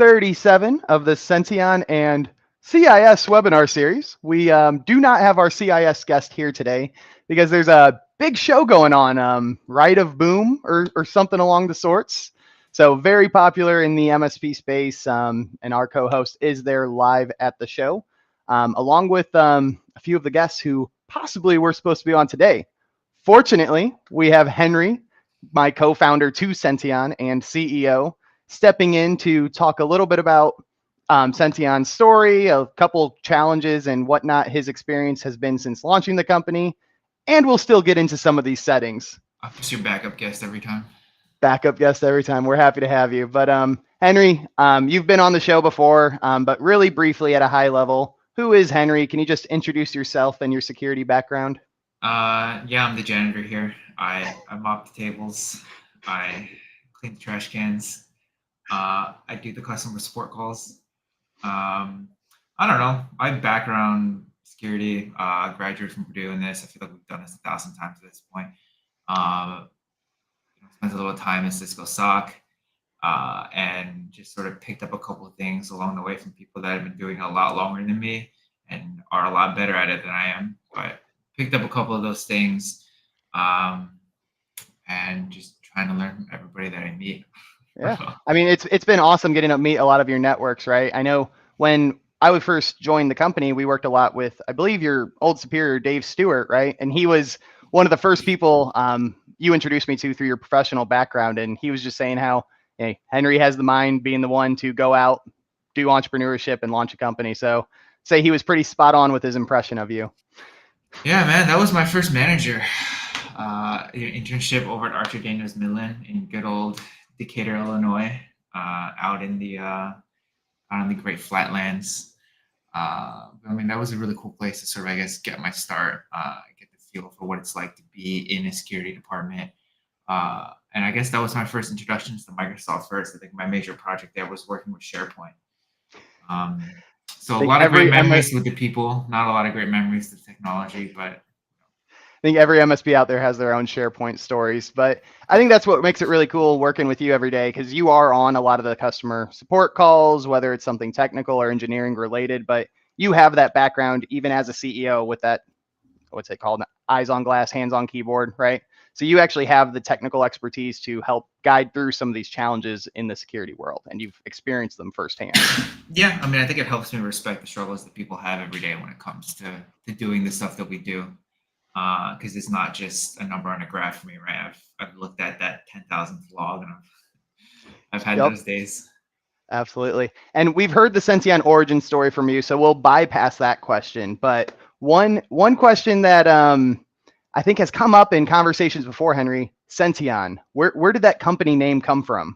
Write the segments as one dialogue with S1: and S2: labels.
S1: 37 of the Senteon and CIS webinar series. We do not have our CIS guest here today because there's a big show going on, Right of Boom or something along the sorts. So very popular in the MSP space, and our co-host is there live at the show, along with a few of the guests who possibly were supposed to be on today. Fortunately, we have Henry, my co-founder to Senteon and CEO, stepping in to talk a little bit about Senteon's story, a couple challenges and whatnot his experience has been since launching the company, and we'll still get into some of these settings.
S2: I'm just your backup guest every time.
S1: Backup guest every time. We're happy to have you. But Henry, you've been on the show before, but really briefly at a high level, who is Henry? Can you just introduce yourself and your security background?
S2: Yeah, I'm the janitor here. I mop the tables. I clean the trash cans. I do the customer support calls. I don't know. My background, security, graduated from Purdue in this. I feel like we've done this 1,000 times at this point. Spent a little time in Cisco SOC, and just sort of picked up a couple of things along the way from people that have been doing a lot longer than me and are a lot better at it than I am. But picked up a couple of those things, and just trying to learn from everybody that I meet.
S1: Yeah, I mean, it's been awesome getting to meet a lot of your networks, right? I know when I would first join the company, we worked a lot with, I believe, your old superior, Dave Stewart, right? And he was one of the first people you introduced me to through your professional background. And he was just saying how, hey, Henry has the mind being the one to go out, do entrepreneurship and launch a company. So say he was pretty spot on with his impression of you.
S2: Yeah, man, that was my first manager. Internship over at Archer Daniels Midland in good old Decatur, Illinois, out in the Great Flatlands. I mean, that was a really cool place to sort of, I guess, get my start, get the feel for what it's like to be in a security department. And I guess that was my first introduction to Microsoft first. I think my major project there was working with SharePoint. So a lot of great memories with the people, not a lot of great memories with technology, but
S1: I think every MSP out there has their own SharePoint stories, but I think that's what makes it really cool working with you every day, because you are on a lot of the customer support calls, whether it's something technical or engineering related, but you have that background even as a CEO with that, what's it called? Eyes on glass, hands on keyboard, right? So you actually have the technical expertise to help guide through some of these challenges in the security world, and you've experienced them firsthand.
S2: Yeah, I mean, I think it helps me respect the struggles that people have every day when it comes to doing the stuff that we do. Because it's not just a number on a graph for me, right? I've looked at that 10,000th log, and I've had those days.
S1: Absolutely. And we've heard the Senteon origin story from you, so we'll bypass that question. But one question that I think has come up in conversations before, Henry, Senteon. Where did that company name come from?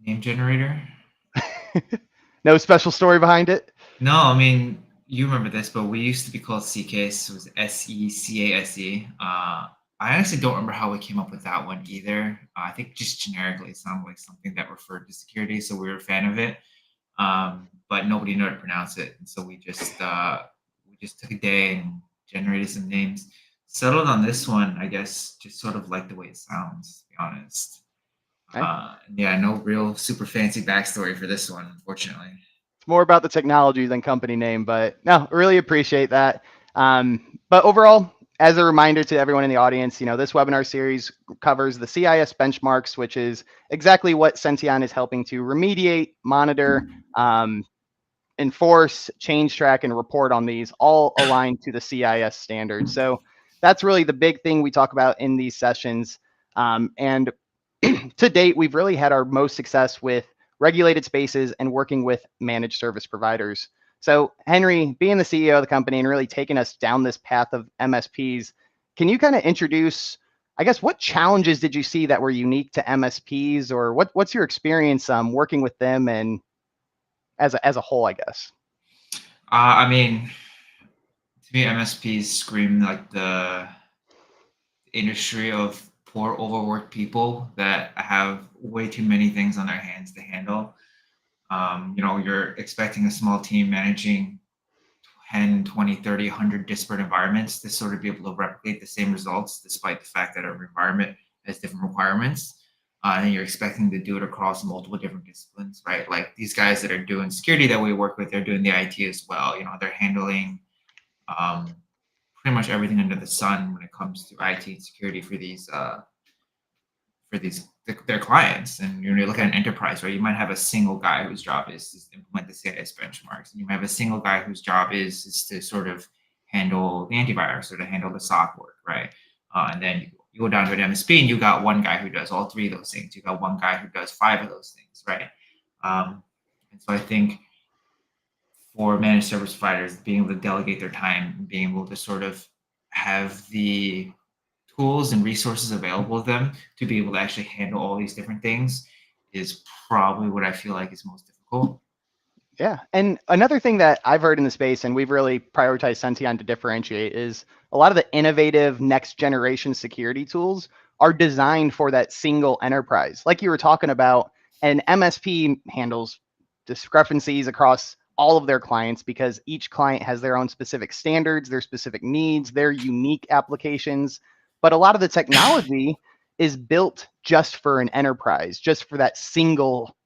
S2: Name generator.
S1: No special story behind it?
S2: No, I mean, you remember this, but we used to be called CCASE. It was SECASE. I honestly don't remember how we came up with that one either. I think just generically it sounded like something that referred to security, so we were a fan of it. But nobody knew how to pronounce it, and so we just took a day and generated some names. Settled on this one, I guess, just sort of like the way it sounds, to be honest. Yeah, no real super fancy backstory for this one, unfortunately.
S1: It's more about the technology than company name, but no, really appreciate that. But overall, as a reminder to everyone in the audience, this webinar series covers the CIS benchmarks, which is exactly what Senteon is helping to remediate, monitor, enforce, change track, and report on these, all aligned to the CIS standards. So that's really the big thing we talk about in these sessions. And to date, we've really had our most success with regulated spaces and working with managed service providers. So Henry, being the CEO of the company and really taking us down this path of MSPs, can you kind of introduce, I guess, what challenges did you see that were unique to MSPs, or what's your experience working with them and as a whole, I guess?
S2: I mean, to me, MSPs scream like the industry of poor, overworked people that have way too many things on their hands to handle. You're expecting a small team managing 10, 20, 30, 100 disparate environments to sort of be able to replicate the same results, despite the fact that every environment has different requirements. and you're expecting to do it across multiple different disciplines, right? Like these guys that are doing security that we work with, they're doing the IT as well. They're handling um, pretty much everything under the sun when it comes to IT and security for their clients. And you look at an enterprise, right? You might have a single guy whose job is to implement the CIS benchmarks, and you might have a single guy whose job is to sort of handle the antivirus or to handle the SOC work, right? And then you go down to an MSP, and you got one guy who does all three of those things. You got one guy who does five of those things, right? And so I think for managed service providers, being able to delegate their time, being able to sort of have the tools and resources available to them to be able to actually handle all these different things is probably what I feel like is most difficult.
S1: Yeah. And another thing that I've heard in the space, and we've really prioritized Senteon to differentiate, is a lot of the innovative next generation security tools are designed for that single enterprise. Like you were talking about, an MSP handles discrepancies across all of their clients because each client has their own specific standards, their specific needs, their unique applications. But a lot of the technology is built just for an enterprise, just for that single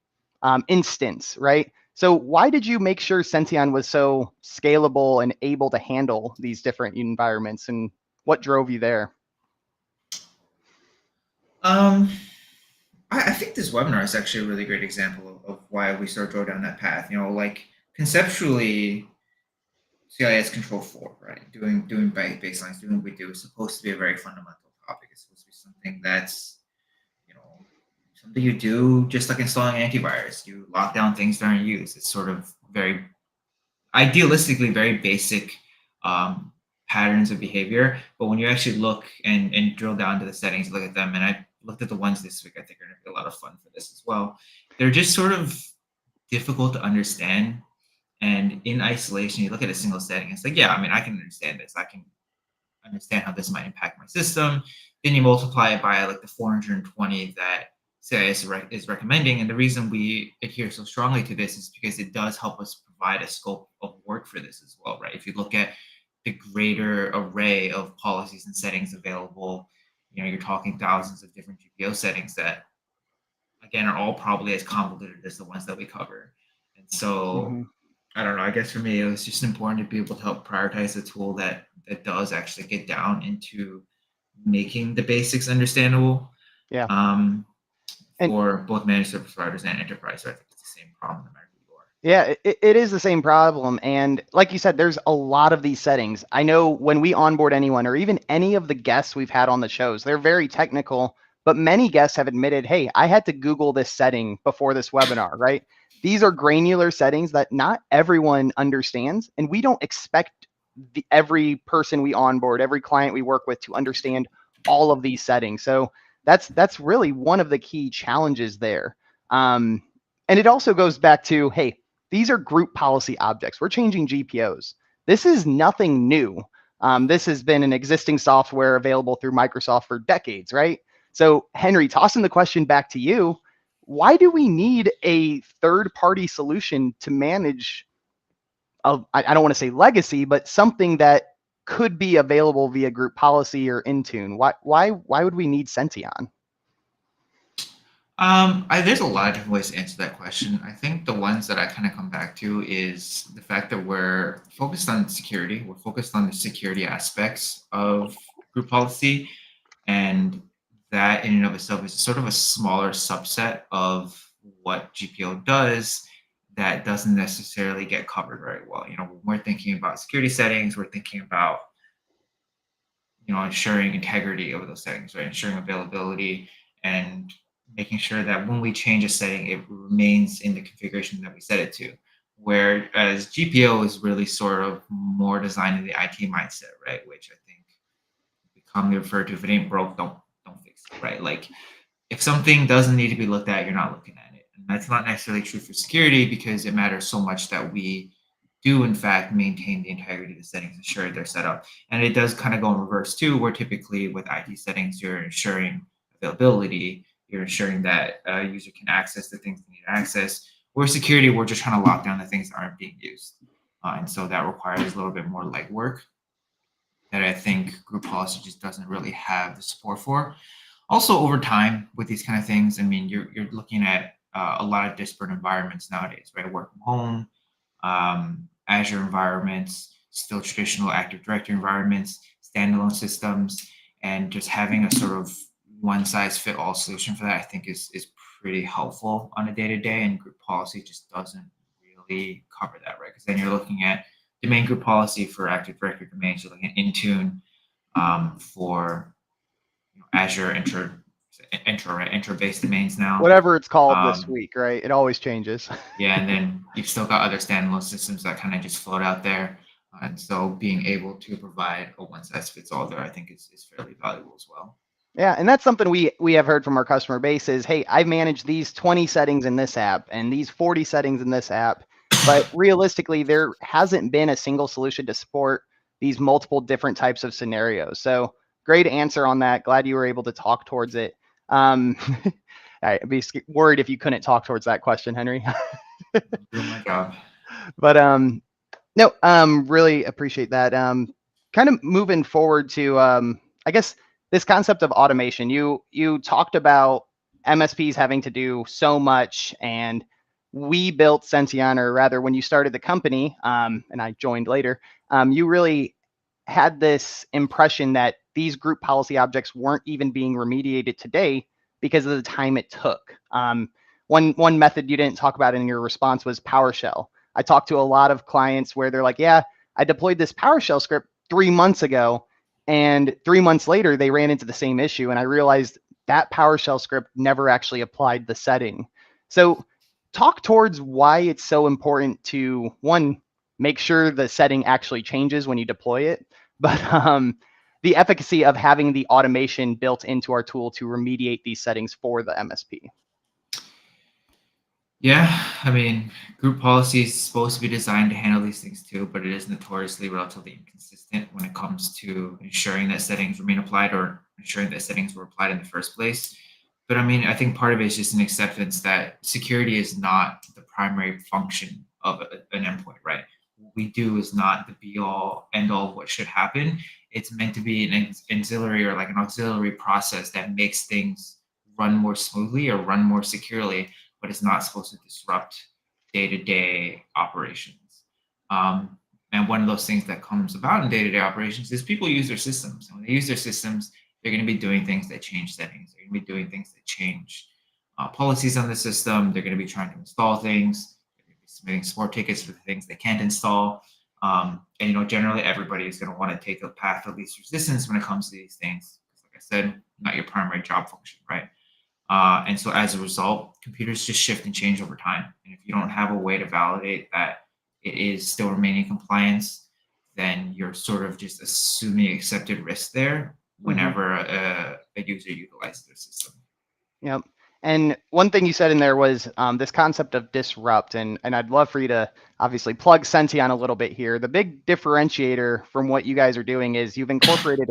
S1: instance, right? So why did you make sure Senteon was so scalable and able to handle these different environments, and what drove you there?
S2: Um, I think this webinar is actually a really great example of why we sort of go down that path. Like conceptually, CIS Control 4, right? Doing baselines, doing what we do is supposed to be a very fundamental topic. It's supposed to be something that's you know something you do just like installing antivirus. You lock down things during use. It's sort of very idealistically very basic um, patterns of behavior. But when you actually look and drill down to the settings, look at them, and I looked at the ones this week, I think are going to be a lot of fun for this as well. They're just sort of difficult to understand. And in isolation, you look at a single setting, it's like, yeah, I mean, I can understand this. I can understand how this might impact my system. Then you multiply it by like the 420 that CIS is recommending. And the reason we adhere so strongly to this is because it does help us provide a scope of work for this as well, right? If you look at the greater array of policies and settings available, you're talking thousands of different GPO settings that, again, are all probably as convoluted as the ones that we cover. And so
S1: Mm-hmm.
S2: I don't know. I guess for me, it was just important to be able to help prioritize a tool that does actually get down into making the basics understandable
S1: Yeah.
S2: um,
S1: And
S2: for both managed service providers and enterprise. So I think it's the same problem no matter who you are.
S1: yeah, it is the same problem. And like you said, there's a lot of these settings. I know when we onboard anyone or even any of the guests we've had on the shows, they're very technical, but many guests have admitted, hey, I had to Google this setting before this webinar, right? These are granular settings that not everyone understands. And we don't expect every person we onboard, every client we work with to understand all of these settings. So that's really one of the key challenges there. And it also goes back to, hey, these are group policy objects. We're changing GPOs. This is nothing new. This has been an existing software available through Microsoft for decades, right? So, Henry, tossing the question back to you, why do we need a third-party solution to manage, I don't want to say legacy, but something that could be available via group policy or Intune? Why would we need Senteon?
S2: There's a lot of different ways to answer that question. I think the ones that I kind of come back to is the fact that we're focused on security. We're focused on the security aspects of group policy, and that in and of itself is sort of a smaller subset of what GPO does that doesn't necessarily get covered very well. When we're thinking about security settings, we're thinking about ensuring integrity of those settings, right? Ensuring availability and making sure that when we change a setting, it remains in the configuration that we set it to. Whereas GPO is really sort of more designed in the IT mindset, right? Which I think we commonly refer to: if it ain't broke, don't fix it, right? Like if something doesn't need to be looked at, you're not looking at it. And that's not necessarily true for security because it matters so much that we do in fact maintain the integrity of the settings, ensure they're set up. And it does kind of go in reverse too, where typically with IT settings, you're ensuring availability, you're ensuring that a user can access the things they need to access. Where security, we're just trying to lock down the things that aren't being used. And so that requires a little bit more legwork that I think group policy just doesn't really have the support for. Also, over time with these kind of things, I mean, you're looking at a lot of disparate environments nowadays, right? Work from home, Azure environments, still traditional Active Directory environments, standalone systems, and just having a sort of one size fit all solution for that, I think is pretty helpful on a day to day. And group policy just doesn't really cover that, right? Because then you're looking at domain group policy for Active Directory domains, you're looking at Intune for Azure intro based domains now.
S1: Whatever it's called this
S2: Um,
S1: week, right? It always changes.
S2: yeah, and then you've still got other standalone systems that kind of just float out there. And so being able to provide a one size fits all there, I think is fairly valuable as well.
S1: Yeah, and that's something we have heard from our customer base is, hey, I've managed these 20 settings in this app and these 40 settings in this app, but realistically, there hasn't been a single solution to support these multiple different types of scenarios. So great answer on that. Glad you were able to talk towards it. I'd be worried if you couldn't talk towards that question, Henry.
S2: Doing my job.
S1: But no, really appreciate that. Kind of moving forward to, I guess this concept of automation. You talked about MSPs having to do so much, and we built Senteon, or rather, when you started the company, and I joined later, you really had this impression that these group policy objects weren't even being remediated today because of the time it took. One method you didn't talk about in your response was PowerShell. I talked to a lot of clients where they're like, yeah, I deployed this PowerShell script 3 months ago, and 3 months later they ran into the same issue, and I realized that PowerShell script never actually applied the setting. So talk towards why it's so important to, one, make sure the setting actually changes when you deploy it, but the efficacy of having the automation built into our tool to remediate these settings for the MSP.
S2: Yeah, I mean, group policy is supposed to be designed to handle these things too, but it is notoriously relatively inconsistent when it comes to ensuring that settings remain applied or ensuring that settings were applied in the first place. But I mean, I think part of it is just an acceptance that security is not the primary function of an endpoint, right? What we do is not the be all end all of what should happen. It's meant to be an ancillary or like an auxiliary process that makes things run more smoothly or run more securely, but it's not supposed to disrupt day-to-day operations. And one of those things that comes about in day-to-day operations is people use their systems. And when they use their systems, they're going to be doing things that change settings. They're going to be doing things that change policies on the system. They're going to be trying to install things. They're going to be submitting support tickets for the things they can't install. And generally everybody is going to want to take the path of least resistance when it comes to these things. Like I said, not your primary job function, right? And so as a result, computers just shift and change over time. And if you don't have a way to validate that it is still remaining compliance, then you're sort of just assuming accepted risk there whenever a user utilizes their system.
S1: Yep. And one thing you said in there was this concept of disrupt, and I'd love for you to obviously plug Senteon a little bit here. The big differentiator from what you guys are doing is you've incorporated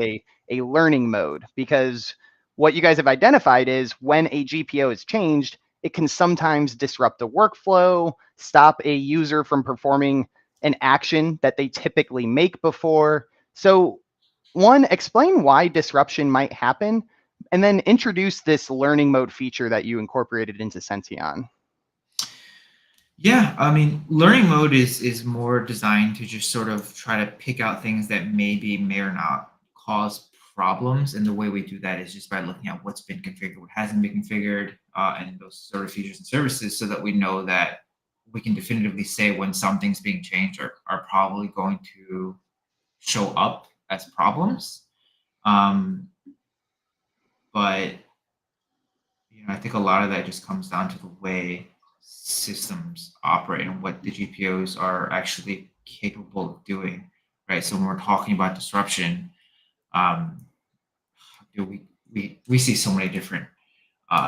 S1: a learning mode, because what you guys have identified is when a GPO is changed, it can sometimes disrupt the workflow, stop a user from performing an action that they typically make before. So one, explain why disruption might happen, and then introduce this learning mode feature that you incorporated into Senteon.
S2: Yeah, I mean, learning mode is more designed to just sort of try to pick out things that may or not cause problems. And the way we do that is just by looking at what's been configured, what hasn't been configured, and those sort of features and services, so that we know that we can definitively say when something's being changed are probably going to show up as problems. But I think a lot of that just comes down to the way systems operate and what the GPOs are actually capable of doing, right? So when we're talking about disruption, um, we see so many different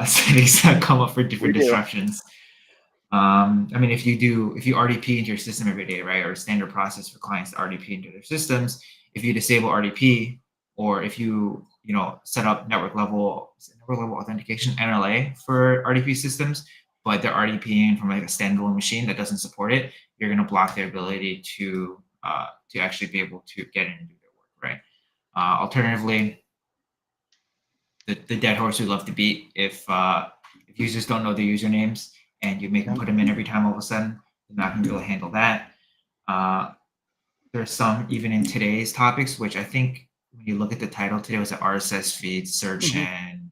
S2: settings that come up for different
S1: We do.
S2: disruptions. I mean, if you RDP into your system every day, right, or a standard process for clients to RDP into their systems, if you disable RDP, or if you set up network level authentication (NLA) for RDP systems, but they're RDPing from like a standalone machine that doesn't support it, you're going to block their ability to actually be able to get in and do their work, right? Alternatively, the dead horse we love to beat. If users don't know their usernames and you make them
S1: Yep.
S2: put them in every time, all of a sudden they're not going to be able to handle that. Uh, there's some even in today's topics, which I think when you look at the title today was the RSS feed, search,
S1: Mm-hmm.
S2: and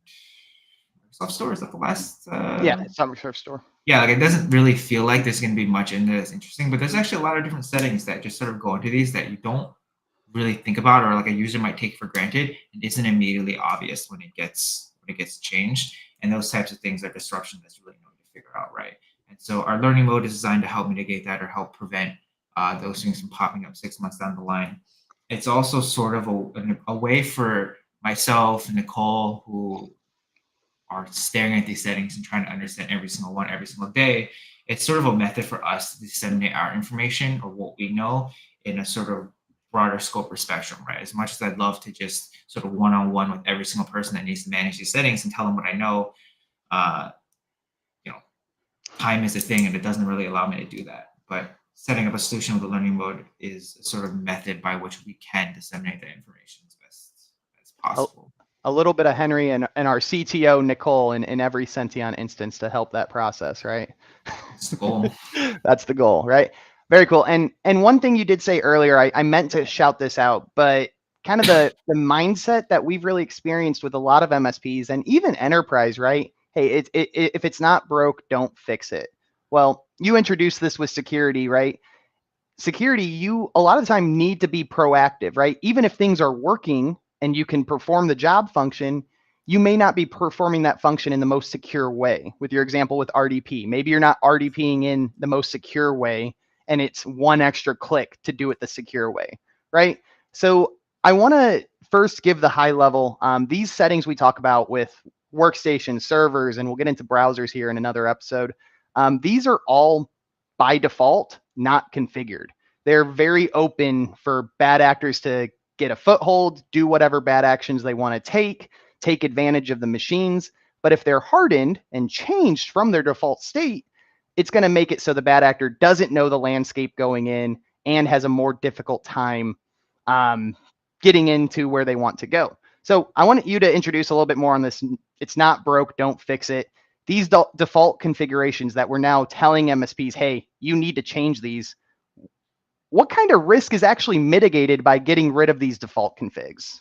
S2: Microsoft Store. Is that the last?
S1: Yeah, summer thrift store.
S2: Yeah, like it doesn't really feel like there's going to be much in there that's interesting, but there's actually a lot of different settings that just sort of go into these that you don't really think about, or like a user might take for granted and isn't immediately obvious when it gets changed. And those types of things are disruption that's really annoying to figure out, right? And so our learning mode is designed to help mitigate that or help prevent those things from popping up 6 months down the line. It's also sort of a way for myself and Nicole, who are staring at these settings and trying to understand every single one every single day. It's sort of a method for us to disseminate our information or what we know in a sort of broader scope or spectrum, right? As much as I'd love to just sort of one-on-one with every single person that needs to manage these settings and tell them what I know, uh, you know, time is a thing and it doesn't really allow me to do that. But setting up a solution with a learning mode is a sort of method by which we can disseminate that information as best as
S1: A,
S2: possible.
S1: a little bit of Henry and our CTO Nicole in every Senteon instance to help that process, right?
S2: That's the goal.
S1: That's the goal, right? Very cool. And one thing you did say earlier, I meant to shout this out, but kind of the mindset that we've really experienced with a lot of MSPs and even enterprise, right? Hey, if it's not broke, don't fix it. Well, you introduced this with security, right? Security, you a lot of the time need to be proactive, right? Even if things are working and you can perform the job function, you may not be performing that function in the most secure way. With your example with RDP, maybe you're not RDPing in the most secure way and it's one extra click to do it the secure way, right? So I want to first give the high level. These settings we talk about with workstations, servers, and we'll get into browsers here in another episode. These are all by default not configured. They're very open for bad actors to get a foothold, do whatever bad actions they want to take advantage of the machines. But if they're hardened and changed from their default state, it's going to make it so the bad actor doesn't know the landscape going in and has a more difficult time getting into where they want to go. So I want you to introduce a little bit more on this. It's not broke, don't fix it. These default configurations that we're now telling MSPs, hey, you need to change these. What kind of risk is actually mitigated by getting rid of these default configs?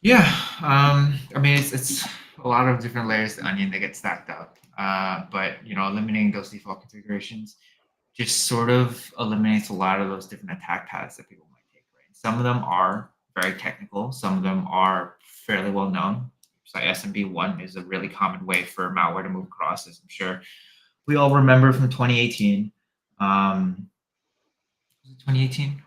S2: Yeah, I mean it's a lot of different layers of the onion that get stacked up. But eliminating those default configurations just sort of eliminates a lot of those different attack paths that people might take. Right, some of them are very technical. Some of them are fairly well known. So SMB1 is a really common way for malware to move across, as I'm sure we all remember from 2018. Was it 2018?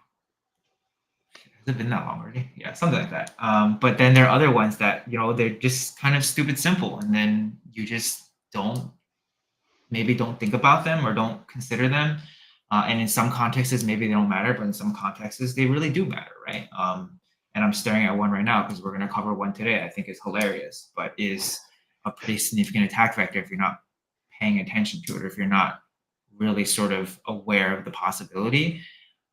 S2: Has it been that long already? Yeah, something like that. But then there are other ones that they're just kind of stupid simple, and then you just don't think about them or don't consider them. And in some contexts, maybe they don't matter, but in some contexts, they really do matter, right? And I'm staring at one right now because we're going to cover one today. I think is hilarious, but is a pretty significant attack vector if you're not paying attention to it, or if you're not really sort of aware of the possibility.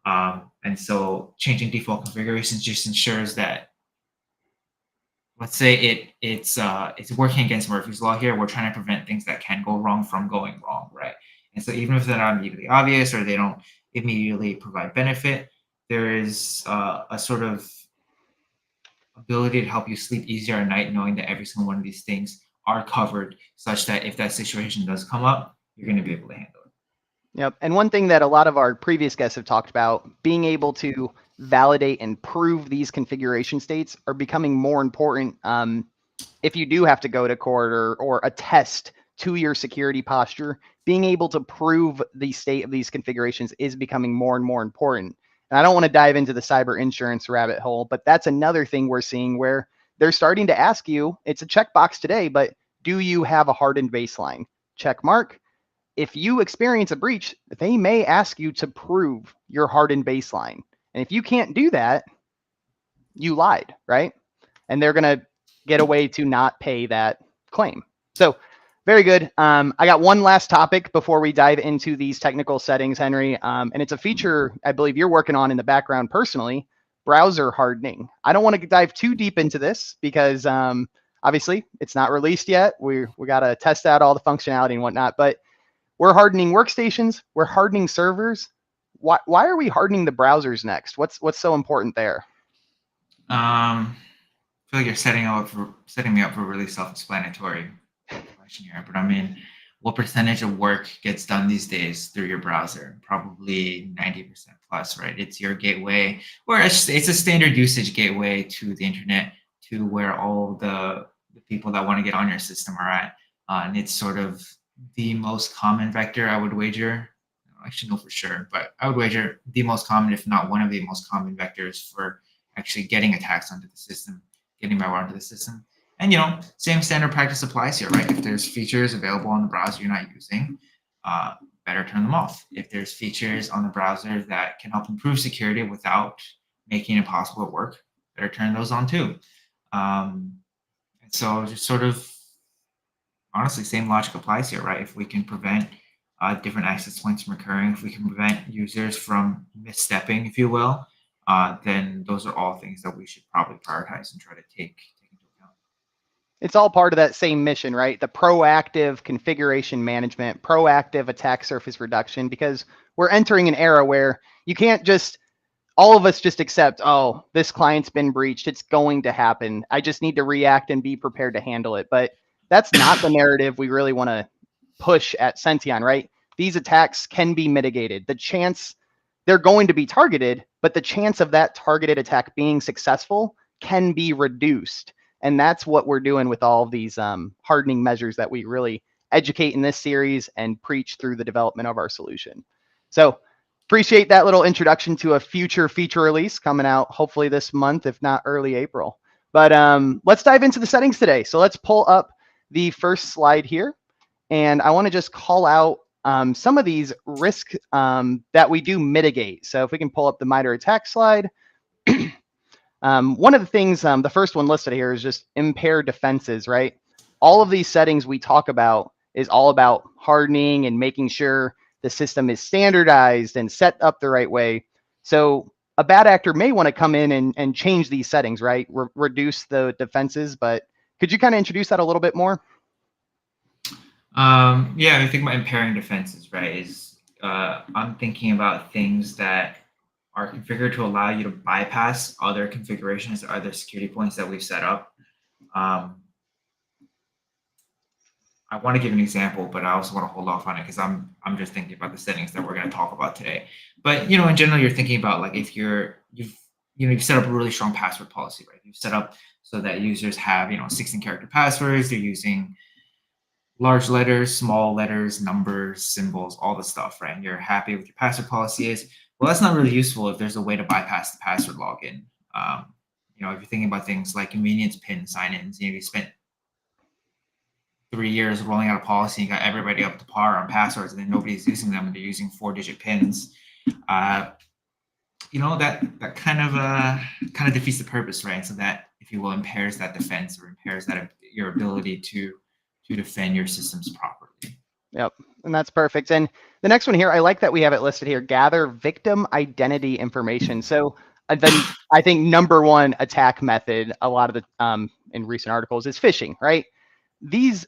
S2: And so changing default configurations just ensures that, let's say it's working against Murphy's Law here. We're trying to prevent things that can go wrong from going wrong, right? And so even if they're not immediately obvious or they don't immediately provide benefit, there is a sort of ability to help you sleep easier at night, knowing that every single one of these things are covered, such that if that situation does come up, you're going to be able to handle it.
S1: Yep. And one thing that a lot of our previous guests have talked about, being able to validate and prove these configuration states are becoming more important if you do have to go to court or attest to your security posture. Being able to prove the state of these configurations is becoming more and more important. And I don't want to dive into the cyber insurance rabbit hole, but that's another thing we're seeing where they're starting to ask you, it's a checkbox today, but do you have a hardened baseline? Check mark. If you experience a breach, they may ask you to prove your hardened baseline. And if you can't do that, you lied, right? And they're going to get a way to not pay that claim. So very good. I got one last topic before we dive into these technical settings, Henry. And it's a feature I believe you're working on in the background personally, browser hardening. I don't want to dive too deep into this because Obviously, it's not released yet. We got to test out all the functionality and whatnot, but we're hardening workstations. We're hardening servers. Why are we hardening the browsers next? What's so important there?
S2: I feel like you're setting me up for a really self-explanatory question here, but I mean, what percentage of work gets done these days through your browser? Probably 90% plus, right? It's your gateway, or it's a standard usage gateway to the internet, to where all the people that want to get on your system are at. And it's sort of the most common vector, I would wager. I don't actually know for sure, but I would wager the most common, if not one of the most common vectors for actually getting attacks onto the system, getting malware onto the system. And same standard practice applies here, right? If there's features available on the browser you're not using, better turn them off. If there's features on the browser that can help improve security without making it possible to work, better turn those on too. And so just sort of honestly, same logic applies here, right? If we can prevent different access points from occurring, if we can prevent users from misstepping, if you will, then those are all things that we should probably prioritize and try to take into account.
S1: It's all part of that same mission, right? The proactive configuration management, proactive attack surface reduction, because we're entering an era where you can't just, all of us just accept, oh, this client's been breached. It's going to happen. I just need to react and be prepared to handle it. But that's not the narrative we really want to push at Senteon, right? These attacks can be mitigated. The chance they're going to be targeted, but the chance of that targeted attack being successful can be reduced. And that's what we're doing with all of these hardening measures that we really educate in this series and preach through the development of our solution. So appreciate that little introduction to a future feature release coming out hopefully this month, if not early April. But let's dive into the settings today. So let's pull up the first slide here. And I want to just call out some of these risks that we do mitigate. So if we can pull up the MITRE ATT&CK slide. One of the things, the first one listed here is just impair defenses, right? All of these settings we talk about is all about hardening and making sure the system is standardized and set up the right way. So a bad actor may want to come in and change these settings, right? Reduce the defenses, but could you kind of introduce that a little bit more?
S2: Yeah, I think about impairing defenses, right? I'm thinking about things that are configured to allow you to bypass other configurations or other security points that we've set up. I want to give an example, but I also want to hold off on it because I'm just thinking about the settings that we're going to talk about today. But in general, you're thinking about like if you've set up a really strong password policy, right? You've set up so that users have 16-character passwords. They're using large letters, small letters, numbers, symbols, all the stuff, right? And you're happy with your password policy is, well, that's not really useful if there's a way to bypass the password login. If you're thinking about things like convenience pin sign-ins, you spent 3 years rolling out a policy and got everybody up to par on passwords, and then nobody's using them, and they're using 4-digit pins. That kind of defeats the purpose, right? So that, if you will, impairs that defense or impairs that your ability to defend your systems properly.
S1: Yep, and that's perfect. And the next one here, I like that we have it listed here, gather victim identity information. So then I think number one attack method, a lot of the in recent articles, is phishing, right?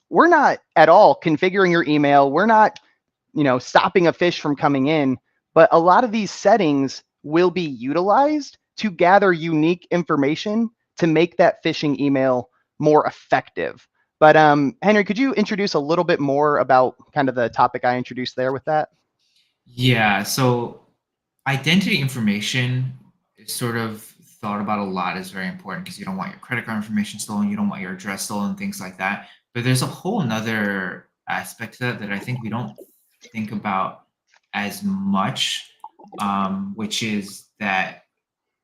S1: We're not at all configuring your email. We're not, stopping a phish from coming in, but a lot of these settings will be utilized to gather unique information to make that phishing email more effective. But Henry, could you introduce a little bit more about kind of the topic I introduced there with that?
S2: Yeah, so identity information is sort of thought about a lot as very important because you don't want your credit card information stolen, you don't want your address stolen, things like that. But there's a whole nother aspect to that I think we don't think about as much, which is that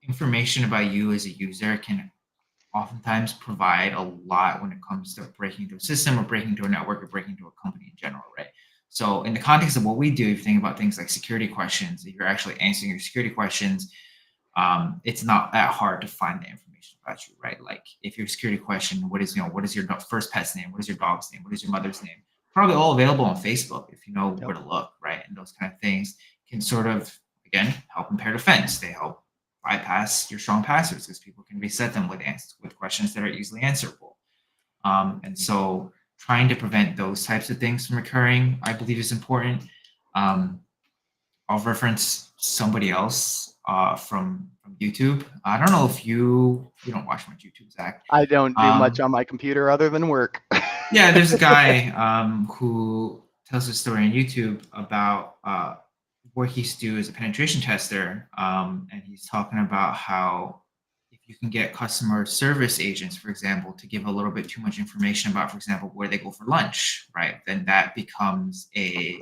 S2: information about you as a user can oftentimes provide a lot when it comes to breaking into a system or breaking into a network or breaking into a company in general, right? So in the context of what we do, if you think about things like security questions, if you're actually answering your security questions, it's not that hard to find the information about you, right? Like if your security question, what is your first pet's name? What is your dog's name? What is your mother's name? Probably all available on Facebook if you know where to look, right? And those kind of things can sort of, again, help impair defense. They help bypass your strong passwords because people can reset them with questions that are easily answerable. And so trying to prevent those types of things from occurring, I believe, is important. I'll reference somebody else from YouTube. I don't know if you don't watch much YouTube, Zach.
S1: I don't do much on my computer other than work.
S2: Yeah, there's a guy who tells a story on YouTube about what he used to do as a penetration tester, and he's talking about how if you can get customer service agents, for example, to give a little bit too much information about, for example, where they go for lunch, right, then that becomes a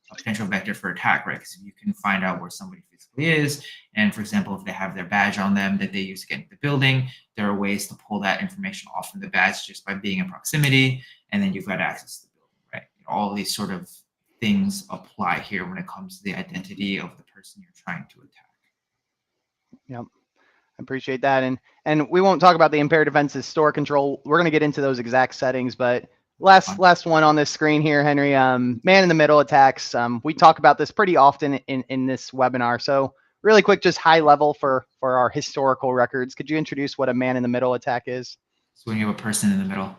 S2: potential vector for attack, right? Because if you can find out where somebody physically is, and for example, if they have their badge on them that they use to get into the building, there are ways to pull that information off from the badge just by being in proximity, and then you've got access to the building, right? All these sort of things apply here when it comes to the identity of the person you're trying to attack.
S1: Yep. I appreciate that. And we won't talk about the imperative defenses store control. We're going to get into those exact settings, but last one on this screen here, Henry, man in the middle attacks. We talk about this pretty often in this webinar. So really quick, just high level for our historical records. Could you introduce what a man in the middle attack is?
S2: So when you have a person in the middle.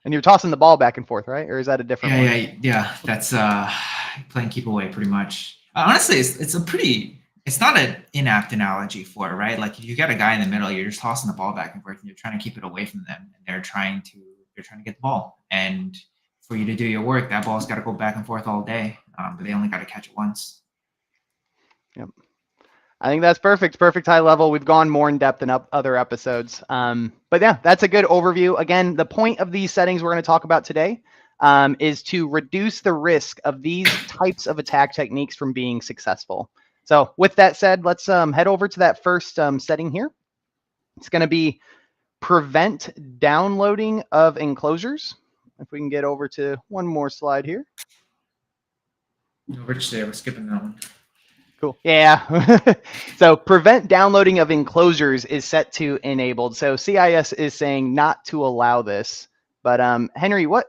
S1: And you're tossing the ball back and forth, right? Or is that a different one?
S2: Yeah. That's playing keep away pretty much. Honestly, it's not an inapt analogy for it, right? Like if you got a guy in the middle, you're just tossing the ball back and forth and you're trying to keep it away from them, and they're trying to get the ball. And for you to do your work, that ball's got to go back and forth all day, but they only got to catch it once.
S1: Yep. I think that's perfect. Perfect high level. We've gone more in depth in other episodes. But yeah, that's a good overview. Again, the point of these settings we're going to talk about today is to reduce the risk of these types of attack techniques from being successful. So with that said, let's head over to that first setting here. It's going to be prevent downloading of enclosures. If we can get over to one more slide here.
S2: No, Rich, we're skipping that one.
S1: Cool. Yeah. So prevent downloading of enclosures is set to enabled. So CIS is saying not to allow this. But Henry, what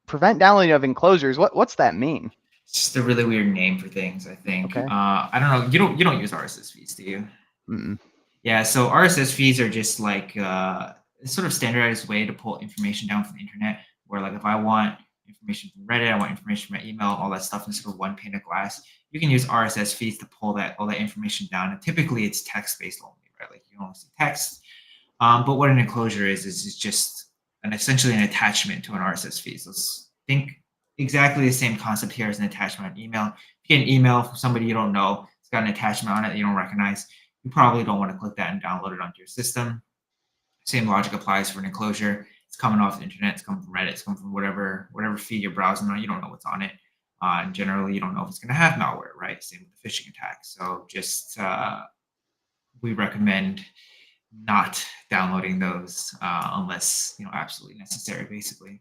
S1: prevent downloading of enclosures? What's that mean?
S2: It's just a really weird name for things, I think.
S1: Okay.
S2: I don't know. You don't use RSS feeds, do you?
S1: Mm-mm.
S2: Yeah. So RSS feeds are just like sort of standardized way to pull information down from the internet. Where like if I want information from Reddit, I want information from my email, all that stuff in sort of one pane of glass. You can use RSS feeds to pull all that information down. And typically it's text-based only, right? Like you only see text. But what an enclosure is just essentially an attachment to an RSS feed. So think exactly the same concept here as an attachment on email. If you get an email from somebody you don't know, it's got an attachment on it that you don't recognize, you probably don't want to click that and download it onto your system. Same logic applies for an enclosure. It's coming off the internet. It's coming from Reddit. It's coming from whatever feed you're browsing on. You don't know what's on it. And generally, you don't know if it's going to have malware, right? Same with the phishing attack. So just we recommend not downloading those unless absolutely necessary, basically.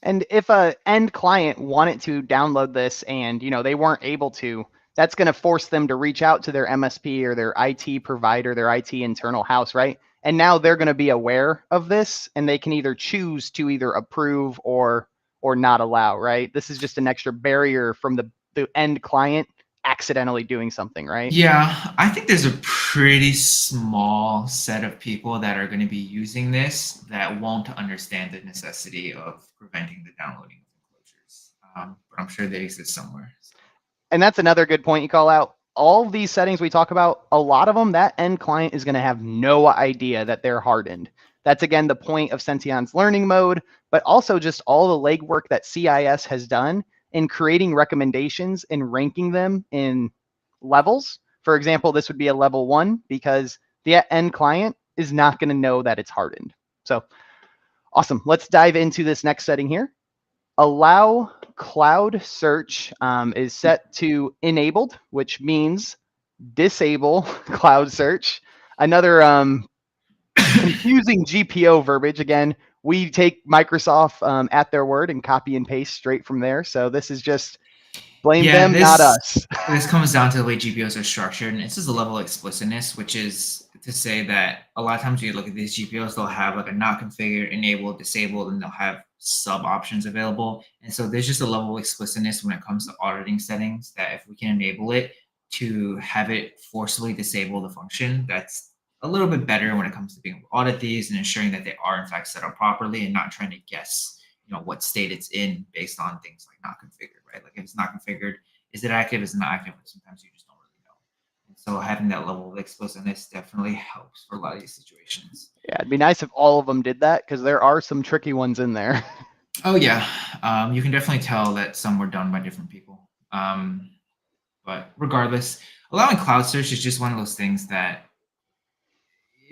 S1: And if a end client wanted to download this and they weren't able to, that's going to force them to reach out to their MSP or their IT provider, their IT internal house, right? And now they're going to be aware of this, and they can either choose to either approve or not allow, right? This is just an extra barrier from the end client accidentally doing something, right?
S2: Yeah, I think there's a pretty small set of people that are going to be using this that won't understand the necessity of preventing the downloading of enclosures. But I'm sure they exist somewhere. So.
S1: And that's another good point you call out. All of these settings we talk about, a lot of them, that end client is going to have no idea that they're hardened. That's, again, the point of Senteon's learning mode, but also just all the legwork that CIS has done in creating recommendations and ranking them in levels. For example, this would be a level 1 because the end client is not going to know that it's hardened. So awesome. Let's dive into this next setting here. Allow cloud search is set to enabled, which means disable cloud search. Another confusing GPO verbiage. Again, we take Microsoft at their word and copy and paste straight from there. So this is just blame them, not us.
S2: This comes down to the way GPOs are structured, and this is a level of explicitness, which is to say that a lot of times when you look at these GPOs, they'll have like a not configured, enabled, disabled, and they'll have sub options available. And so there's just a level of explicitness when it comes to auditing settings that if we can enable it to have it forcibly disable the function, that's a little bit better when it comes to being able to audit these and ensuring that they are in fact set up properly and not trying to guess, what state it's in based on things like not configured, right? Like if it's not configured, is it active? Is it not active? Sometimes you just don't really know. And so having that level of explicitness definitely helps for a lot of these situations.
S1: Yeah, it'd be nice if all of them did that because there are some tricky ones in there.
S2: Oh yeah, you can definitely tell that some were done by different people. But regardless, allowing cloud search is just one of those things that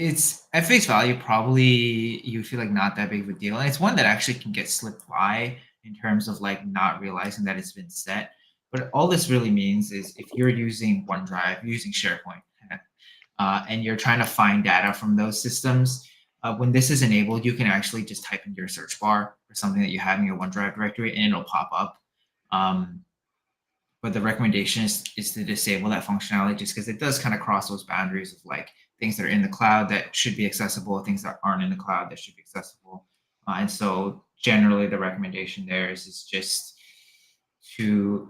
S2: it's at face value, probably you feel like not that big of a deal. And it's one that actually can get slipped by in terms of like not realizing that it's been set. But all this really means is if you're using OneDrive, using SharePoint, and you're trying to find data from those systems, when this is enabled, you can actually just type in your search bar for something that you have in your OneDrive directory and it'll pop up. But the recommendation is to disable that functionality just because it does kind of cross those boundaries of like things that are in the cloud that should be accessible, things that aren't in the cloud that should be accessible. And so generally the recommendation there is just to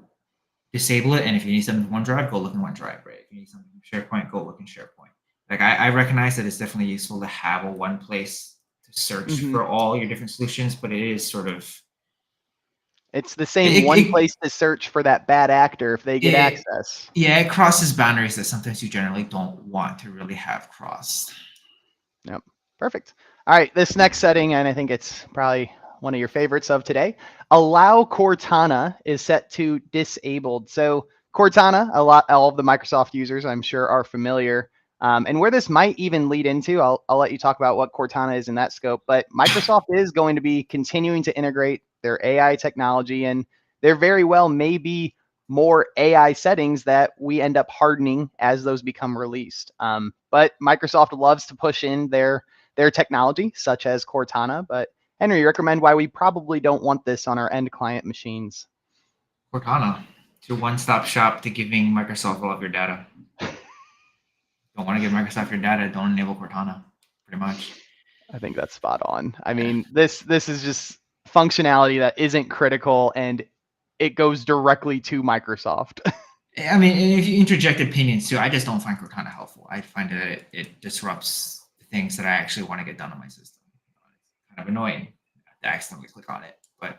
S2: disable it. And if you need something from OneDrive, go look in OneDrive, right? If you need something from SharePoint, go look in SharePoint. Like I recognize that it's definitely useful to have a one place to search for all your different solutions, but it is sort of
S1: It's the same one place to search for that bad actor if they get access.
S2: Yeah, it crosses boundaries that sometimes you generally don't want to really have crossed.
S1: Yep. Perfect. All right, this next setting, and I think it's probably one of your favorites of today, allow Cortana is set to disabled. So Cortana, all of the Microsoft users I'm sure are familiar. And where this might even lead into, I'll let you talk about what Cortana is in that scope, but Microsoft is going to be continuing to integrate their AI technology, and there very well may be more AI settings that we end up hardening as those become released. But Microsoft loves to push in their technology, such as Cortana. But Henry, you recommend why we probably don't want this on our end client machines.
S2: Cortana, it's your one-stop shop to giving Microsoft all of your data. Don't want to give Microsoft your data, don't enable Cortana, pretty much.
S1: I think that's spot on. I mean, this is just functionality that isn't critical and it goes directly to Microsoft.
S2: I mean, if you interject opinions too, I just don't find Cortana helpful. I find that it disrupts the things that I actually want to get done on my system. It's kind of annoying to accidentally click on it. But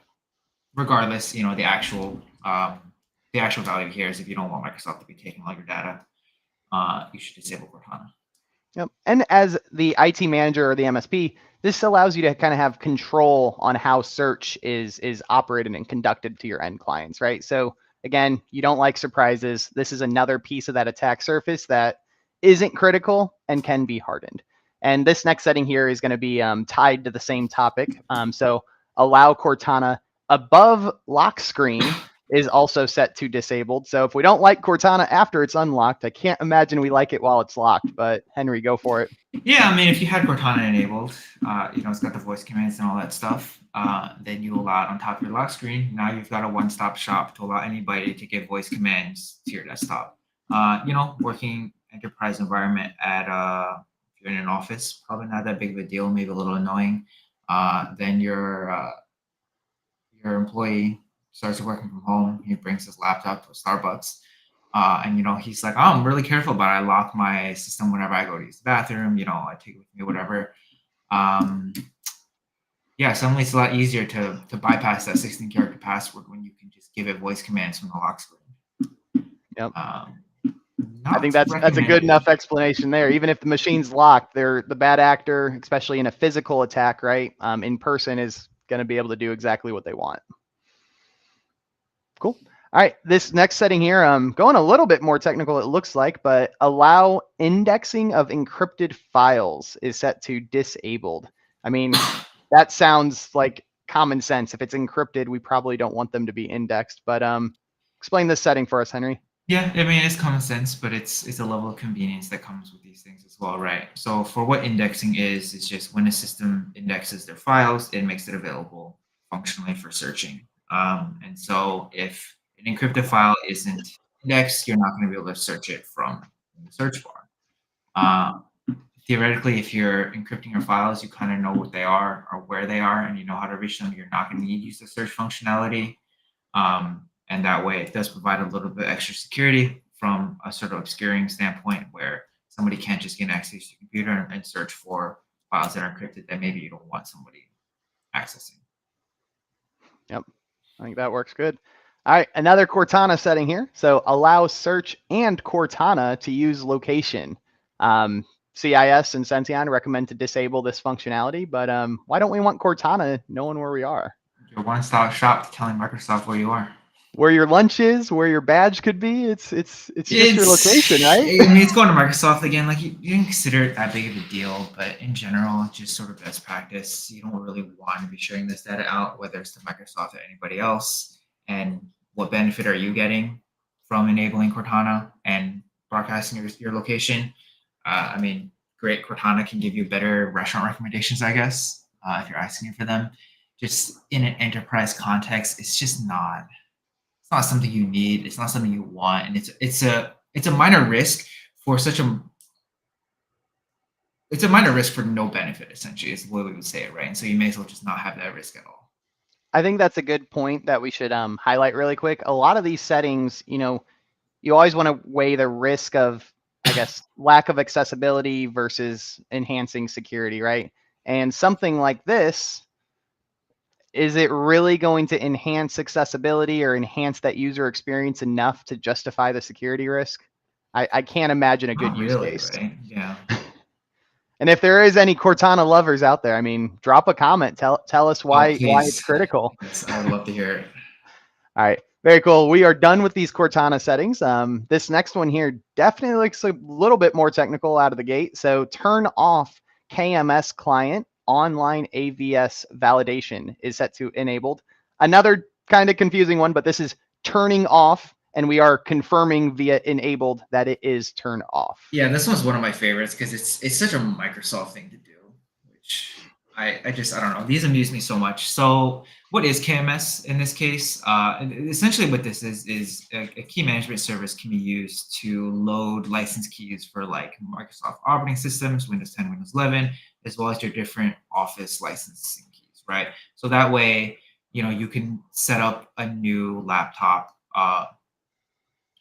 S2: regardless, the actual value here is if you don't want Microsoft to be taking all your data, you should disable Cortana.
S1: Yep. And as the IT manager or the MSP, this allows you to kind of have control on how search is operated and conducted to your end clients, right? So again, you don't like surprises. This is another piece of that attack surface that isn't critical and can be hardened. And this next setting here is going to be tied to the same topic. So allow Cortana above lock screen is also set to disabled. So if we don't like Cortana after it's unlocked, I can't imagine we like it while it's locked. But Henry, go for it.
S2: Yeah, I mean, if you had Cortana enabled, it's got the voice commands and all that stuff, then you allow it on top of your lock screen. Now you've got a one-stop shop to allow anybody to give voice commands to your desktop. Working enterprise environment if you're in an office, probably not that big of a deal, maybe a little annoying. Then your employee starts working from home. He brings his laptop to a Starbucks. And he's like, oh, I'm really careful, but I lock my system whenever I go to use the bathroom. I take it with me, whatever. Suddenly it's a lot easier to bypass that 16-character password when you can just give it voice commands from the lock screen.
S1: Yep. I think that's a good enough explanation there. Even if the machine's locked, the bad actor, especially in a physical attack, right, in person, is going to be able to do exactly what they want. Cool. All right, this next setting here, going a little bit more technical, it looks like, but allow indexing of encrypted files is set to disabled. I mean, that sounds like common sense. If it's encrypted, we probably don't want them to be indexed. But explain this setting for us, Henry.
S2: Yeah, I mean, it's common sense, but it's a level of convenience that comes with these things as well, right? So for what indexing is, it's just when a system indexes their files, it makes it available functionally for searching. And so if an encrypted file isn't indexed, you're not going to be able to search it from the search bar. Theoretically, if you're encrypting your files, you kind of know what they are or where they are, and you know how to reach them. You're not going to need to use the search functionality. And that way it does provide a little bit extra security from a sort of obscuring standpoint where somebody can't just gain access to your computer and search for files that are encrypted that maybe you don't want somebody accessing.
S1: Yep. I think that works good. All right, another Cortana setting here. So allow search and Cortana to use location. CIS and Senteon recommend to disable this functionality, but why don't we want Cortana knowing where we are?
S2: Your one-stop shop telling Microsoft where you are.
S1: Where your lunch is, where your badge could be. It's just your location,
S2: I
S1: right?
S2: mean, it's going to Microsoft again. Like you didn't consider it that big of a deal, but in general, it's just sort of best practice. You don't really want to be sharing this data out, whether it's to Microsoft or anybody else. And what benefit are you getting from enabling Cortana and broadcasting your location? I mean, great. Cortana can give you better restaurant recommendations, I guess, if you're asking for them. Just in an enterprise context, it's just not. It's not something you need. It's not something you want, and it's a minor risk for it's a minor risk for no benefit. Essentially, is the way we would say it, right? And so you may as well just not have that risk at all.
S1: I think that's a good point that we should highlight really quick. A lot of these settings, you always want to weigh the risk of, I guess, lack of accessibility versus enhancing security, right? And something like this, is it really going to enhance accessibility or enhance that user experience enough to justify the security risk? I can't imagine a good
S2: Not
S1: use
S2: really,
S1: case.
S2: right? Yeah.
S1: And if there is any Cortana lovers out there, I mean, drop a comment. Tell us why it's critical.
S2: Yes, I would love to hear it.
S1: All right, very cool. We are done with these Cortana settings. This next one here definitely looks a little bit more technical out of the gate. So turn off KMS client online AVS validation is set to enabled. Another kind of confusing one, but this is turning off, and we are confirming via enabled that it is turned off.
S2: Yeah, this one's one of my favorites because it's such a Microsoft thing to do, which I don't know. These amuse me so much. So what is KMS in this case? Essentially what this is a key management service can be used to load license keys for like Microsoft operating systems, Windows 10, Windows 11, as well as your different Office licensing keys, right? So that way, you can set up a new laptop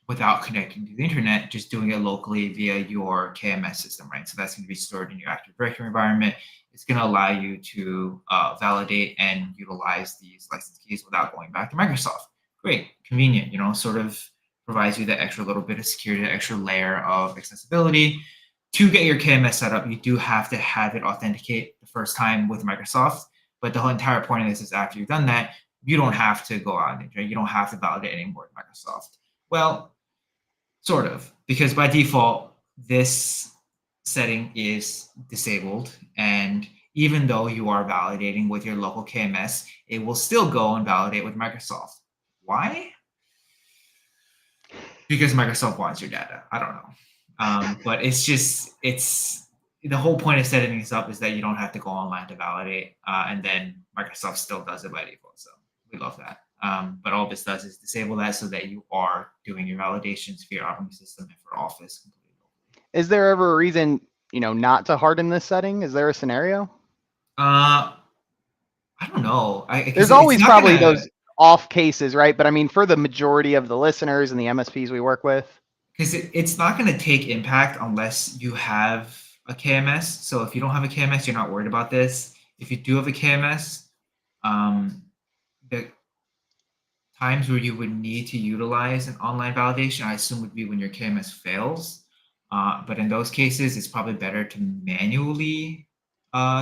S2: without connecting to the internet, just doing it locally via your KMS system, right? So that's going to be stored in your Active Directory environment. It's going to allow you to validate and utilize these license keys without going back to Microsoft. Great, convenient, sort of provides you that extra little bit of security, extra layer of accessibility. To get your KMS set up, you do have to have it authenticate the first time with Microsoft. But the whole entire point of this is after you've done that, you don't have to go out and you don't have to validate anymore with Microsoft. Well, sort of, because by default, this setting is disabled. And even though you are validating with your local KMS, it will still go and validate with Microsoft. Why? Because Microsoft wants your data. I don't know. But it's the whole point of setting this up is that you don't have to go online to validate. And then Microsoft still does it by default. So we love that. But all this does is disable that so that you are doing your validations for your operating system and for Office completely.
S1: Is there ever a reason, not to harden this setting? Is there a scenario?
S2: I don't know.
S1: There's always probably those off cases, right? But I mean, for the majority of the listeners and the MSPs we work with,
S2: because it's not going to take impact unless you have a KMS. So if you don't have a KMS, you're not worried about this. If you do have a KMS, the times where you would need to utilize an online validation, I assume, would be when your KMS fails. But in those cases, it's probably better to manually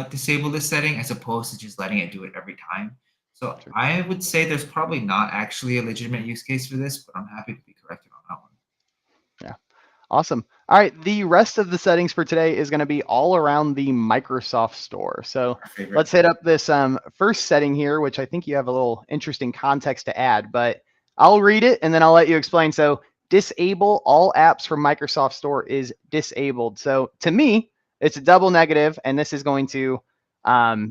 S2: disable this setting as opposed to just letting it do it every time. So sure. I would say there's probably not actually a legitimate use case for this, but I'm happy to be corrected on that one.
S1: Yeah. Awesome. All right. The rest of the settings for today is going to be all around the Microsoft Store. So let's hit up this first setting here, which I think you have a little interesting context to add, but I'll read it and then I'll let you explain. So disable all apps from Microsoft Store is disabled. So to me, it's a double negative, and this is going to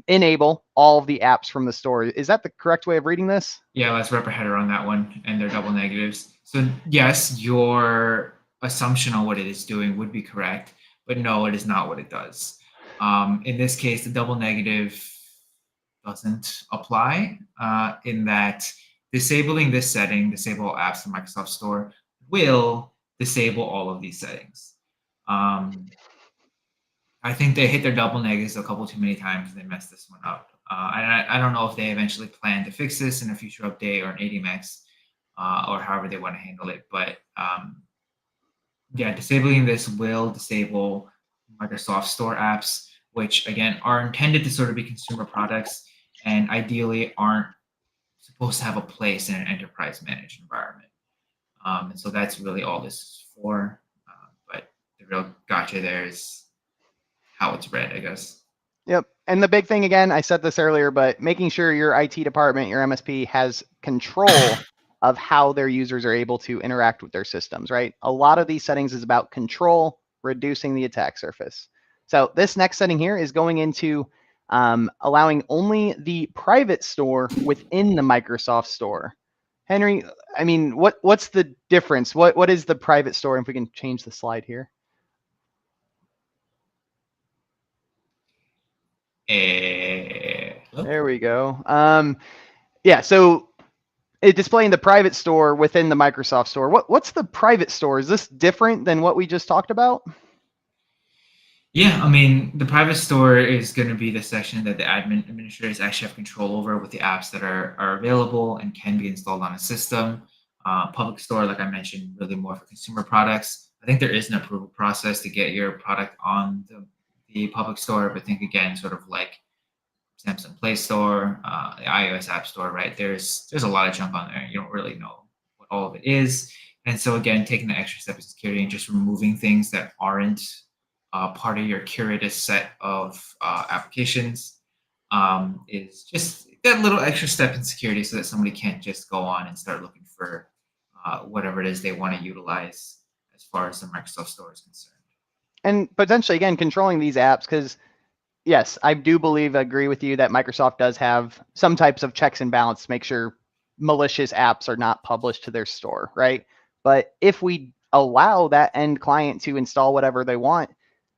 S1: enable all of the apps from the store. Is that the correct way of reading this?
S2: Yeah, let's wrap our head around that one, and they're double negatives. So yes, your assumption on what it is doing would be correct, but no, it is not what it does. In this case, the double negative doesn't apply in that disabling this setting, disable apps from Microsoft Store, will disable all of these settings. I think they hit their double negatives a couple too many times and they messed this one up. And I don't know if they eventually plan to fix this in a future update or an ADMX or however they want to handle it. But yeah, disabling this will disable Microsoft Store apps, which again are intended to sort of be consumer products and ideally aren't supposed to have a place in an enterprise managed environment. And so that's really all this is for. But the real gotcha there is how it's read, I guess.
S1: Yep. And the big thing, again, I said this earlier, but making sure your IT department, your MSP, has control of how their users are able to interact with their systems, right? A lot of these settings is about control, reducing the attack surface. So this next setting here is going into allowing only the private store within the Microsoft Store. Henry, I mean, what's the difference? What is the private store? If we can change the slide here. There we go. Yeah, so it's displaying the private store within the Microsoft Store. What's the private store? Is this different than what we just talked about?
S2: Yeah, I mean, the private store is going to be the section that the administrators actually have control over with the apps that are available and can be installed on a system. Public store, like I mentioned, really more for consumer products. I think there is an approval process to get your product on the public store, but think again, sort of like Samsung Play Store, the iOS App Store, right? There's a lot of junk on there. You don't really know what all of it is. And so again, taking the extra step of security and just removing things that aren't part of your curated set of applications is just that little extra step in security so that somebody can't just go on and start looking for whatever it is they want to utilize as far as the Microsoft Store is concerned.
S1: And potentially, again, controlling these apps, because yes, I do agree with you that Microsoft does have some types of checks and balance to make sure malicious apps are not published to their store, right? But if we allow that end client to install whatever they want,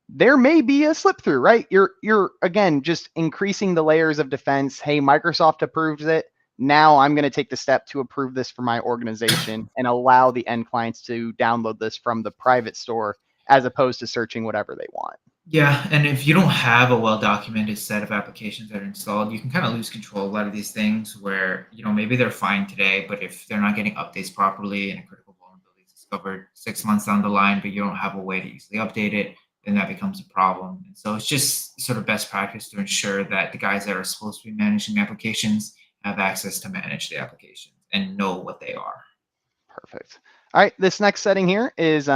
S1: there may be a slip through, right? You're again just increasing the layers of defense. Hey, Microsoft approves it. Now I'm going to take the step to approve this for my organization and allow the end clients to download this from the private store as opposed to searching whatever they want.
S2: Yeah, and if you don't have a well-documented set of applications that are installed, you can kind of lose control of a lot of these things where, maybe they're fine today, but if they're not getting updates properly and a critical vulnerability is discovered 6 months down the line, but you don't have a way to easily update it, then that becomes a problem. And so it's just sort of best practice to ensure that the guys that are supposed to be managing the applications have access to manage the applications and know what they are.
S1: Perfect. All right, this next setting here is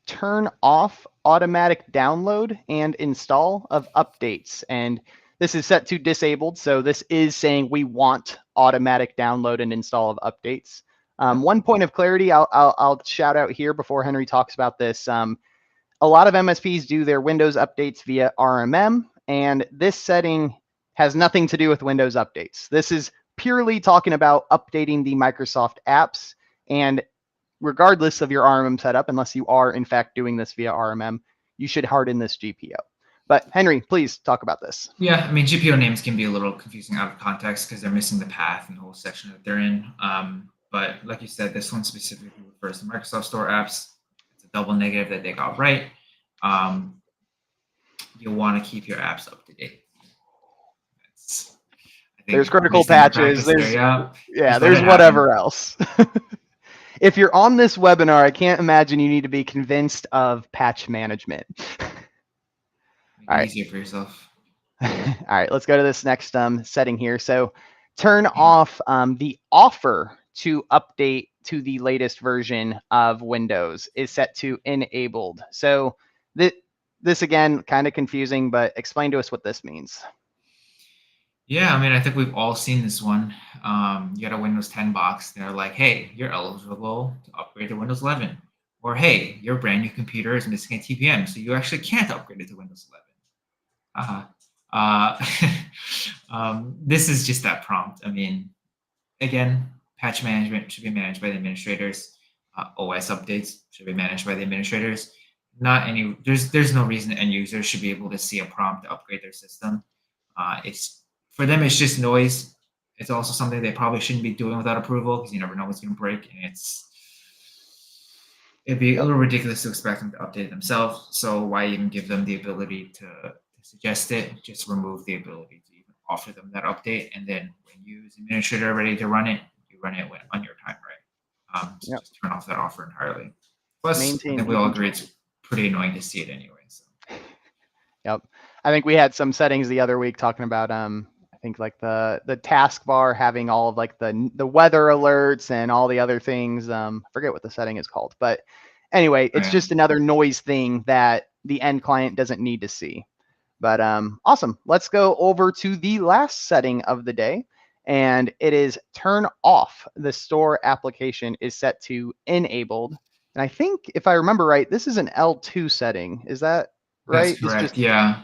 S1: turn off automatic download and install of updates. And this is set to disabled. So this is saying we want automatic download and install of updates. One point of clarity I'll shout out here before Henry talks about this. A lot of MSPs do their Windows updates via RMM, and this setting has nothing to do with Windows updates. This is purely talking about updating the Microsoft apps. And regardless of your RMM setup, unless you are in fact doing this via RMM, you should harden this GPO. But Henry, please talk about this.
S2: Yeah, I mean, GPO names can be a little confusing out of context because they're missing the path and the whole section that they're in. But like you said, this one specifically refers to Microsoft Store apps. It's a double negative that they got right. You'll want to keep your apps up to date.
S1: There's critical patches. There's whatever else. If you're on this webinar, I can't imagine you need to be convinced of patch management.
S2: All right. Easier for yourself.
S1: All right, let's go to this next setting here. So turn off the offer to update to the latest version of Windows is set to enabled. So this again, kind of confusing, but explain to us what this means.
S2: Yeah, I mean, I think we've all seen this one. You got a Windows 10 box. They're like, hey, you're eligible to upgrade to Windows 11. Or, hey, your brand new computer is missing a TPM, so you actually can't upgrade it to Windows 11. This is just that prompt. I mean, again, patch management should be managed by the administrators. OS updates should be managed by the administrators. There's no reason end users should be able to see a prompt to upgrade their system. For them, it's just noise. It's also something they probably shouldn't be doing without approval because you never know what's going to break. And it'd be a
S1: Yep.
S2: little ridiculous to expect them to update themselves. So why even give them the ability to suggest it? Just remove the ability to even offer them that update, and then when you as administrator are ready to run it, you run it on your time, right? So
S1: Yep.
S2: just turn off that offer entirely. Plus, I
S1: Maintain
S2: think we
S1: the
S2: all agree
S1: control.
S2: it's pretty annoying to see it anyway. So
S1: Yep. I think we had some settings the other week talking about I think like the taskbar having all of like the weather alerts and all the other things. I forget what the setting is called, but anyway,
S2: oh,
S1: it's
S2: yeah.
S1: just another noise thing that the end client doesn't need to see. But awesome. Let's go over to the last setting of the day, and it is turn off. The store application is set to enabled. And I think if I remember right, this is an L2 setting. Is that
S2: That's
S1: right? It's just
S2: correct. Yeah.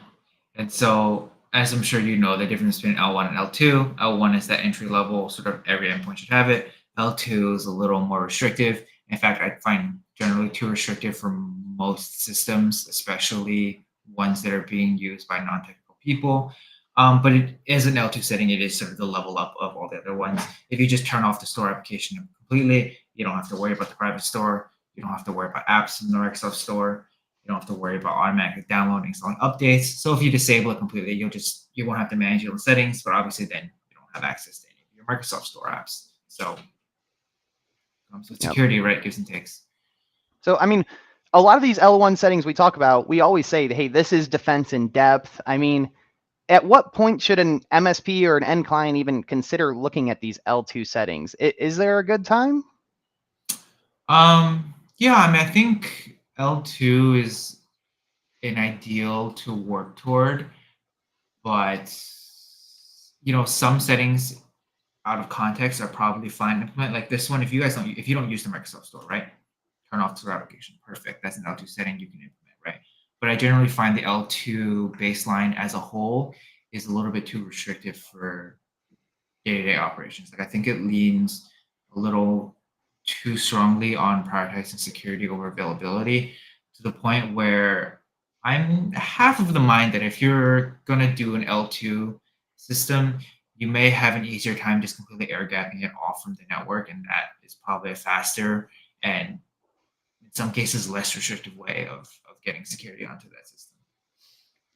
S2: And so, as I'm sure you know, the difference between L1 and L2. L1 is that entry level, sort of every endpoint should have it. L2 is a little more restrictive. In fact, I find generally too restrictive for most systems, especially ones that are being used by non-technical people. But it is an L2 setting. It is sort of the level up of all the other ones. If you just turn off the store application completely, you don't have to worry about the private store. You don't have to worry about apps in the Microsoft Store. You don't have to worry about automatically downloading, installing updates. So if you disable it completely, you won't have to manage your own settings, but obviously then you don't have access to any of your Microsoft Store apps. So comes with
S1: yep.
S2: security, right? Gives and takes.
S1: So I mean, a lot of these L1 settings we talk about, we always say, hey, this is defense in depth. I mean, at what point should an MSP or an end client even consider looking at these L2 settings? Is there a good time?
S2: Yeah, I mean, I think L2 is an ideal to work toward, but some settings out of context are probably fine to implement. Like this one, if you don't use the Microsoft Store, right? Turn off the application. Perfect. That's an L2 setting you can implement, right? But I generally find the L2 baseline as a whole is a little bit too restrictive for day-to-day operations. Like I think it leans a little too strongly on prioritizing security over availability to the point where I'm half of the mind that if you're gonna do an L2 system, you may have an easier time just completely air gapping it off from the network, and that is probably a faster and in some cases less restrictive way of getting security onto that system.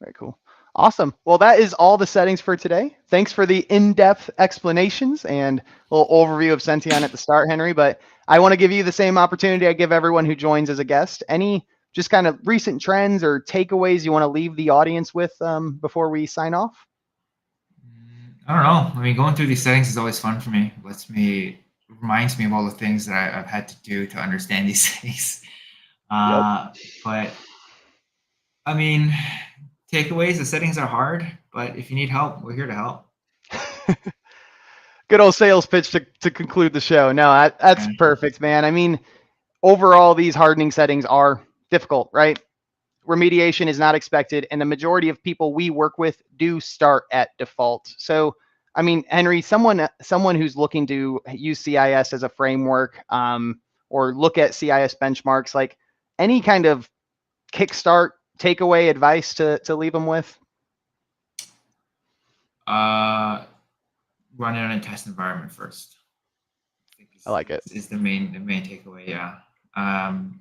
S1: Very cool. Awesome. Well, that is all the settings for today. Thanks for the in-depth explanations and a little overview of Senteon at the start, Henry. But I want to give you the same opportunity I give everyone who joins as a guest. Any just kind of recent trends or takeaways you want to leave the audience with before we sign off?
S2: I don't know. I mean, going through these settings is always fun for me. Reminds me of all the things that I've had to do to understand these things.
S1: Yep.
S2: But I mean, takeaways, the settings are hard, but if you need help, we're here to help.
S1: Good old sales pitch to conclude the show. No, that's
S2: And
S1: perfect, man. I mean, overall, these hardening settings are difficult, right? Remediation is not expected, and the majority of people we work with do start at default. So, I mean, Henry, someone who's looking to use CIS as a framework, or look at CIS benchmarks, like any kind of kickstart takeaway advice to leave them with?
S2: uh, run it on a test environment first. I think
S1: I like it.
S2: is the main takeaway. Yeah. Um,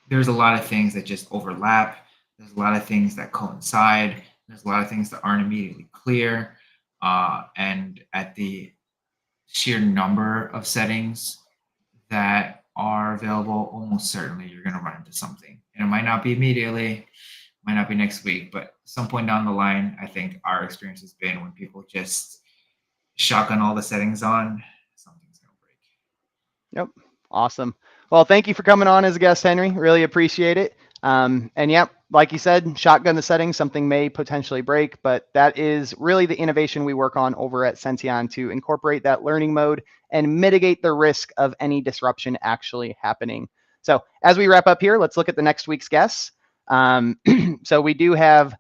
S2: there's a lot of things that just overlap. There's a lot of things that coincide. There's a lot of things that aren't immediately clear. And at the sheer number of settings that are available, almost certainly you're going to run into something. And it might not be immediately, might not be next week, but some point down the line, I think our experience has been when people just shotgun all the settings on, something's going to break.
S1: Yep. Awesome. Well, thank you for coming on as a guest, Henry. Really appreciate it. And yep, like you said, shotgun the settings, something may potentially break, but that is really the innovation we work on over at Senteon to incorporate that learning mode and mitigate the risk of any disruption actually happening. So as we wrap up here, let's look at the next week's guests. So we do have,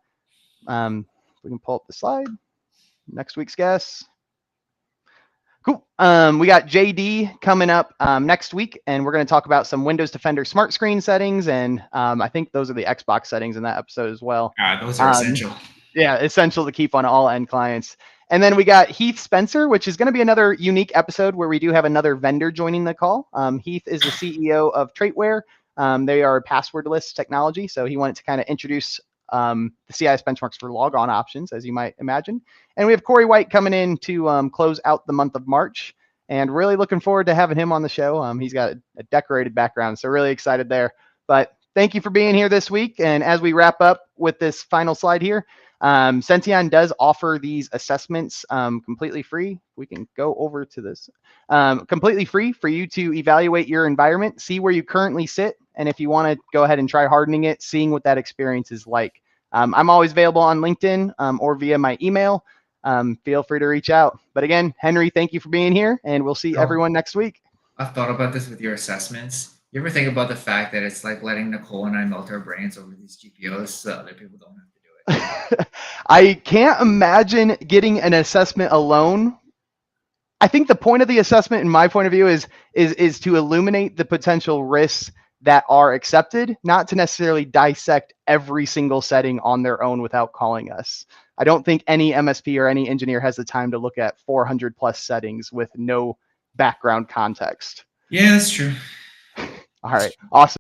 S1: we can pull up the slide. Next week's guests. Cool. We got JD coming up next week, and we're going to talk about some Windows Defender smart screen settings, and I think those are the Xbox settings in that episode as well.
S2: Those are essential.
S1: Yeah, essential to keep on all end clients. And then we got Heath Spencer, which is going to be another unique episode where we do have another vendor joining the call. Heath is the CEO of Traitware. They are passwordless technology, so he wanted to kind of introduce the CIS benchmarks for logon options, as you might imagine. And we have Corey White coming in to close out the month of March, and really looking forward to having him on the show. He's got a decorated background, so really excited there. But thank you for being here this week. And as we wrap up with this final slide here, Senteon does offer these assessments completely free. We can go over to this. Completely free for you to evaluate your environment, see where you currently sit, and if you want to go ahead and try hardening it, seeing what that experience is like. I'm always available on LinkedIn or via my email. Feel free to reach out. But again, Henry, thank you for being here, and we'll see everyone next week.
S2: I've thought about this with your assessments. You ever think about the fact that it's like letting Nicole and I melt our brains over these GPOs so other people don't have to do it?
S1: I can't imagine getting an assessment alone. I think the point of the assessment, in my point of view, is to illuminate the potential risks that are accepted, not to necessarily dissect every single setting on their own without calling us. I don't think any MSP or any engineer has the time to look at 400 plus settings with no background context.
S2: Yeah, that's true.
S1: All right, awesome.